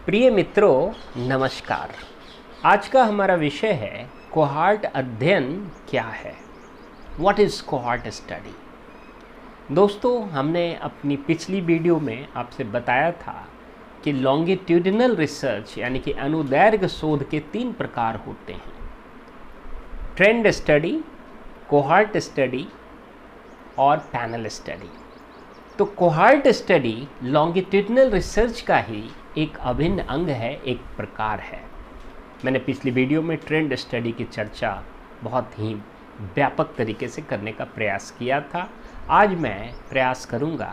प्रिय मित्रों, नमस्कार। आज का हमारा विषय है कोहॉर्ट अध्ययन क्या है। What is cohort study. दोस्तों, हमने अपनी पिछली वीडियो में आपसे बताया था कि लॉन्गिट्यूडिनल रिसर्च यानी कि अनुदैर्घ्य शोध के 3 प्रकार होते हैं: ट्रेंड स्टडी, कोहॉर्ट स्टडी और पैनल स्टडी। तो कोहॉर्ट स्टडी लॉन्गिट्यूडिनल रिसर्च का ही एक अभिन्न अंग है, एक प्रकार है। मैंने पिछली वीडियो में ट्रेंड स्टडी की चर्चा बहुत ही व्यापक तरीके से करने का प्रयास किया था। आज मैं प्रयास करूंगा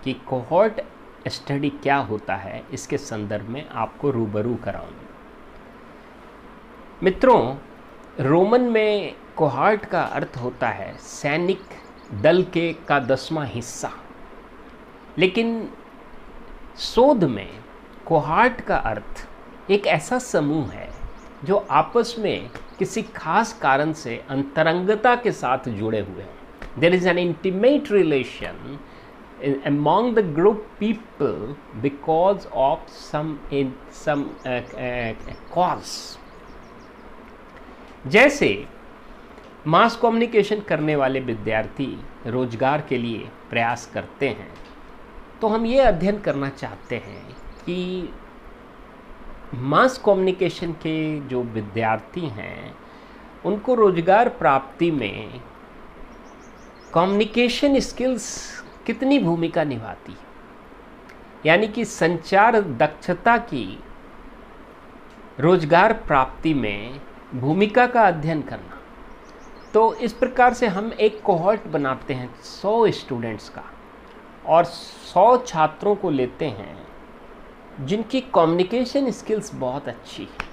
कि कोहॉर्ट स्टडी क्या होता है, इसके संदर्भ में आपको रूबरू कराऊं। मित्रों, रोमन में कोहॉर्ट का अर्थ होता है सैनिक दल का 10वां हिस्सा, लेकिन शोध में कोहॉर्ट का अर्थ एक ऐसा समूह है जो आपस में किसी खास कारण से अंतरंगता के साथ जुड़े हुए हैं। There is an intimate relation among the group people because of some cause। जैसे मास कम्युनिकेशन करने वाले विद्यार्थी रोजगार के लिए प्रयास करते हैं, तो हम ये अध्ययन करना चाहते हैं कि मास कम्युनिकेशन के जो विद्यार्थी हैं उनको रोजगार प्राप्ति में कम्युनिकेशन स्किल्स कितनी भूमिका निभाती है, यानी कि संचार दक्षता की रोजगार प्राप्ति में भूमिका का अध्ययन करना। तो इस प्रकार से हम एक कोहॉर्ट बनाते हैं 100 स्टूडेंट्स का, और 100 छात्रों को लेते हैं जिनकी कम्युनिकेशन स्किल्स बहुत अच्छी है,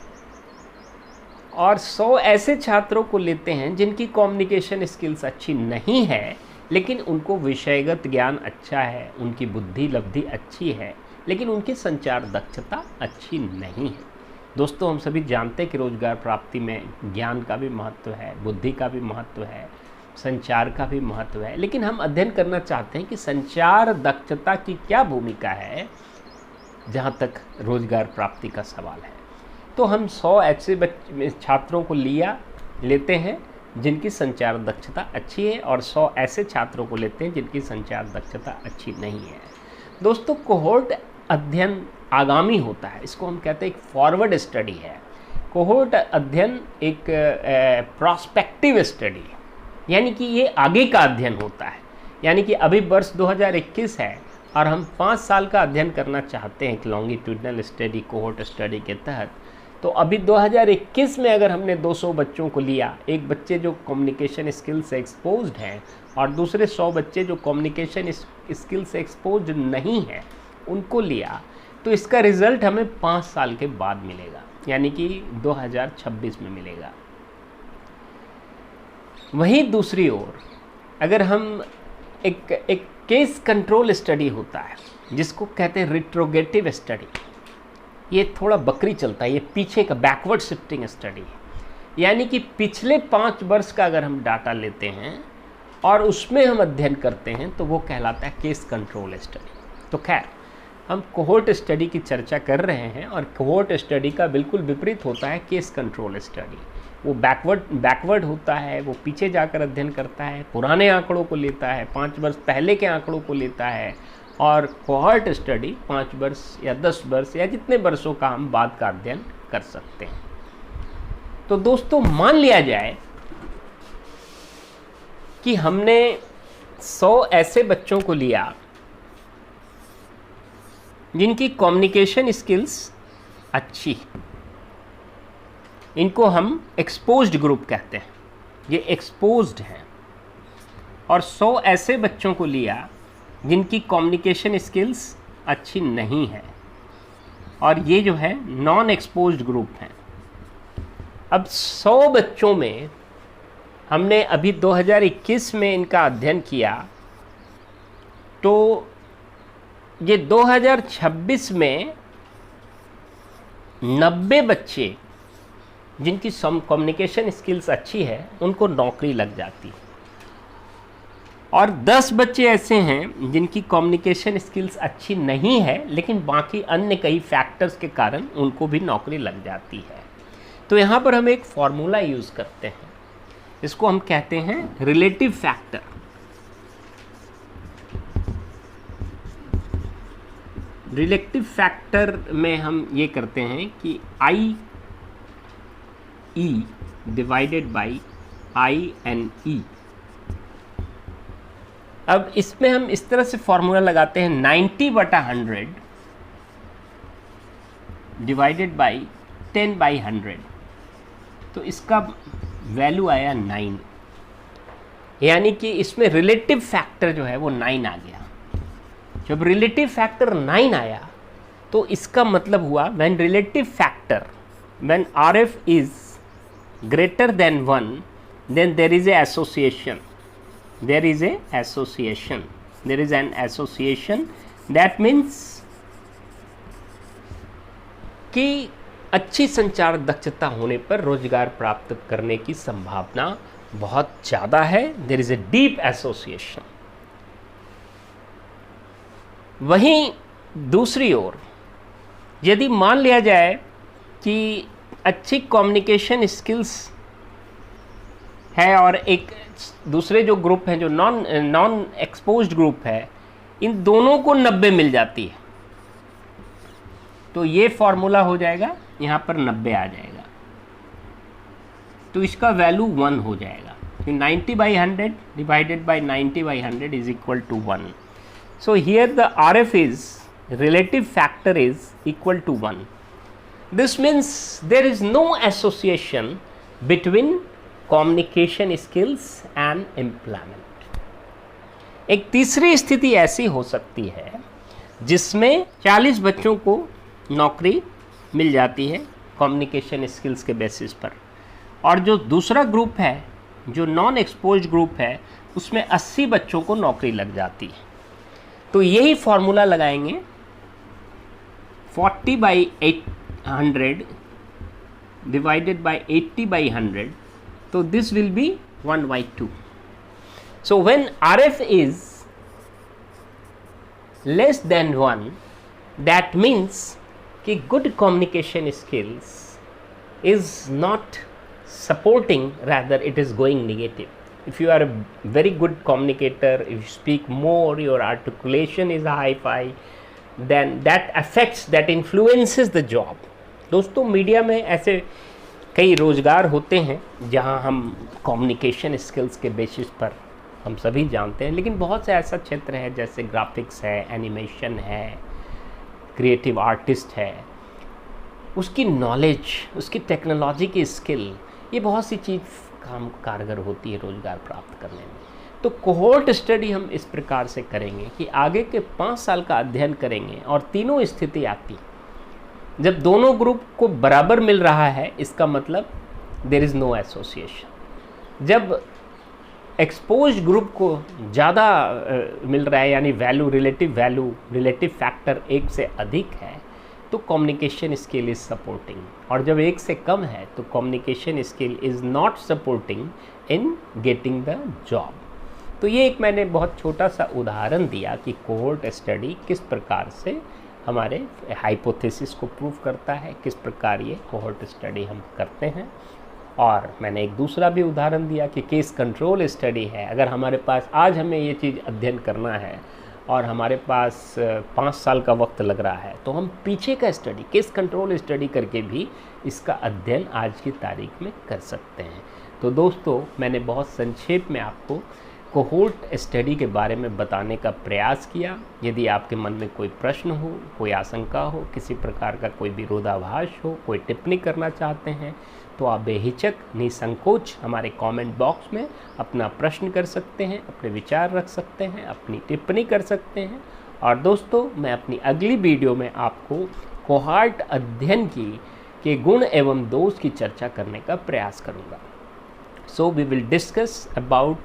और 100 ऐसे छात्रों को लेते हैं जिनकी कम्युनिकेशन स्किल्स अच्छी नहीं है, लेकिन उनको विषयगत ज्ञान अच्छा है, उनकी बुद्धि लब्धि अच्छी है, लेकिन उनकी संचार दक्षता अच्छी नहीं है। दोस्तों, हम सभी जानते हैं कि रोजगार प्राप्ति में ज्ञान का भी महत्व है, बुद्धि का भी महत्व है, संचार का भी महत्व है, लेकिन हम अध्ययन करना चाहते हैं कि संचार दक्षता की क्या भूमिका है जहाँ तक रोजगार प्राप्ति का सवाल है। तो हम 100 ऐसे छात्रों को लेते हैं जिनकी संचार दक्षता अच्छी है, और 100 ऐसे छात्रों को लेते हैं जिनकी संचार दक्षता अच्छी नहीं है। दोस्तों, कोहॉर्ट अध्ययन आगामी होता है, इसको हम कहते हैं एक फॉरवर्ड स्टडी है। कोहॉर्ट अध्ययन एक प्रोस्पेक्टिव स्टडी है, यानी कि ये आगे का अध्ययन होता है। यानी कि अभी वर्ष 2021 है और हम 5 साल का अध्ययन करना चाहते हैं लॉन्गिट्यूडिनल स्टडी कोहॉर्ट स्टडी के तहत। तो अभी 2021 में अगर हमने 200 बच्चों को लिया, एक बच्चे जो कम्युनिकेशन स्किल से एक्सपोज्ड हैं और दूसरे 100 बच्चे जो कम्युनिकेशन स्किल से एक्सपोज्ड नहीं हैं, उनको लिया, तो इसका रिज़ल्ट हमें 5 साल के बाद मिलेगा, यानी कि 2026 में मिलेगा। वहीं दूसरी ओर अगर हम एक केस कंट्रोल स्टडी होता है जिसको कहते हैं रिट्रोगेटिव स्टडी, ये थोड़ा बकरी चलता है, ये पीछे का बैकवर्ड शिफ्टिंग स्टडी है। यानी कि पिछले 5 वर्ष का अगर हम डाटा लेते हैं और उसमें हम अध्ययन करते हैं तो वो कहलाता है केस कंट्रोल स्टडी। तो खैर, हम कोहॉर्ट स्टडी की चर्चा कर रहे हैं, और कोहॉर्ट स्टडी का बिल्कुल विपरीत होता है केस कंट्रोल स्टडी। वो बैकवर्ड होता है, वो पीछे जाकर अध्ययन करता है, पुराने आंकड़ों को लेता है, 5 वर्ष पहले के आंकड़ों को लेता है, और कोहॉर्ट स्टडी 5 वर्ष या 10 वर्ष या जितने वर्षों का हम बाद का अध्ययन कर सकते हैं। तो दोस्तों, मान लिया जाए कि हमने 100 ऐसे बच्चों को लिया जिनकी कम्युनिकेशन स्किल्स अच्छी, इनको हम एक्सपोज्ड ग्रुप कहते हैं, ये एक्सपोज्ड हैं, और 100 ऐसे बच्चों को लिया जिनकी कम्युनिकेशन स्किल्स अच्छी नहीं है, और ये जो है नॉन एक्सपोज्ड ग्रुप हैं। अब 100 बच्चों में हमने अभी 2021 में इनका अध्ययन किया, तो ये 2026 में 90 बच्चे जिनकी कम्युनिकेशन स्किल्स अच्छी है उनको नौकरी लग जाती है। और 10 बच्चे ऐसे हैं जिनकी कम्युनिकेशन स्किल्स अच्छी नहीं है, लेकिन बाकी अन्य कई फैक्टर्स के कारण उनको भी नौकरी लग जाती है। तो यहाँ पर हम एक फॉर्मूला यूज़ करते हैं, इसको हम कहते हैं रिलेटिव फैक्टर। रिलेटिव फैक्टर में हम ये करते हैं कि i e divided by i n e. अब इसमें हम इस तरह से फॉर्मूला लगाते हैं 90/100 डिवाइडेड बाई 10/100, तो इसका वैल्यू आया 9, यानी कि इसमें रिलेटिव फैक्टर जो है वो 9 आ गया। जब रिलेटिव फैक्टर 9 आया तो इसका मतलब हुआ when relative factor, when RF is greater than 1, then there is a association, there is a association, there is an association, that means कि अच्छी संचार दक्षता होने पर रोजगार प्राप्त करने की संभावना बहुत ज़्यादा है। there is a deep association। वहीं दूसरी ओर यदि मान लिया जाए कि अच्छी कम्युनिकेशन स्किल्स है और एक दूसरे जो ग्रुप हैं जो नॉन एक्सपोज्ड ग्रुप है, इन दोनों को 90 मिल जाती है, तो ये फॉर्मूला हो जाएगा, यहाँ पर 90 आ जाएगा, तो इसका वैल्यू 1 हो जाएगा। 90/100 divided by 90/100 is equal to 1। So here the RF is relative factor is equal to 1। This means there is no association between communication skills and employment. एक तीसरी स्थिति ऐसी हो सकती है जिसमें 40 बच्चों को नौकरी मिल जाती है कम्युनिकेशन स्किल्स के बेसिस पर, और जो दूसरा ग्रुप है जो नॉन एक्सपोज्ड ग्रुप है उसमें 80 बच्चों को नौकरी लग जाती है। तो यही फॉर्मूला लगाएंगे 40/100 divided by 80/100, so this will be 1/2. So when RF is less than 1, that means कि good communication skills is not supporting, rather it is going negative. If you are a very good communicator, if you speak more, your articulation is high-fi, then that affects, that influences the job. दोस्तों, media में ऐसे कई रोज़गार होते हैं जहां हम communication skills के बेसिस पर हम सभी जानते हैं, लेकिन बहुत से ऐसा क्षेत्र है जैसे ग्राफिक्स है, एनिमेशन है, क्रिएटिव आर्टिस्ट है, उसकी नॉलेज, उसकी टेक्नोलॉजी की स्किल, ये बहुत सी चीज़ काम कारगर होती है रोज़गार प्राप्त करने में। तो कोहोर्ट स्टडी हम इस प्रकार से करेंगे कि आगे के 5 साल का अध्ययन करेंगे और तीनों स्थिति आती, जब दोनों ग्रुप को बराबर मिल रहा है, इसका मतलब देयर इज़ नो एसोसिएशन। जब एक्सपोज ग्रुप को ज़्यादा मिल रहा है, यानी रिलेटिव फैक्टर 1 से अधिक है, तो कम्युनिकेशन स्किल इज़ सपोर्टिंग, और जब 1 से कम है तो communication skill is not supporting in getting the job. तो ये एक मैंने बहुत छोटा सा उदाहरण दिया कि कोहोर्ट स्टडी किस प्रकार से हमारे हाइपोथेसिस को प्रूव करता है, किस प्रकार ये कोहोर्ट स्टडी हम करते हैं। और मैंने एक दूसरा भी उदाहरण दिया कि केस कंट्रोल स्टडी है। अगर हमारे पास आज हमें ये चीज़ अध्ययन करना है और हमारे पास 5 साल का वक्त लग रहा है, तो हम पीछे का स्टडी, केस कंट्रोल स्टडी करके भी इसका अध्ययन आज की तारीख में कर सकते हैं। तो दोस्तों, मैंने बहुत संक्षेप में आपको कोहोर्ट स्टडी के बारे में बताने का प्रयास किया। यदि आपके मन में कोई प्रश्न हो, कोई आशंका हो, किसी प्रकार का कोई विरोधाभास हो, कोई टिप्पणी करना चाहते हैं, तो आप बेहिचक निसंकोच हमारे कमेंट बॉक्स में अपना प्रश्न कर सकते हैं, अपने विचार रख सकते हैं, अपनी टिप्पणी कर सकते हैं। और दोस्तों, मैं अपनी अगली वीडियो में आपको कोहोर्ट अध्ययन के गुण एवं दोष की चर्चा करने का प्रयास करूँगा। So we will discuss about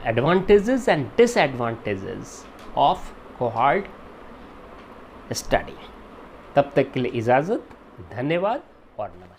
advantages and disadvantages of cohort study। तब तक के लिए इजाज़त, धन्यवाद और नमस्कार।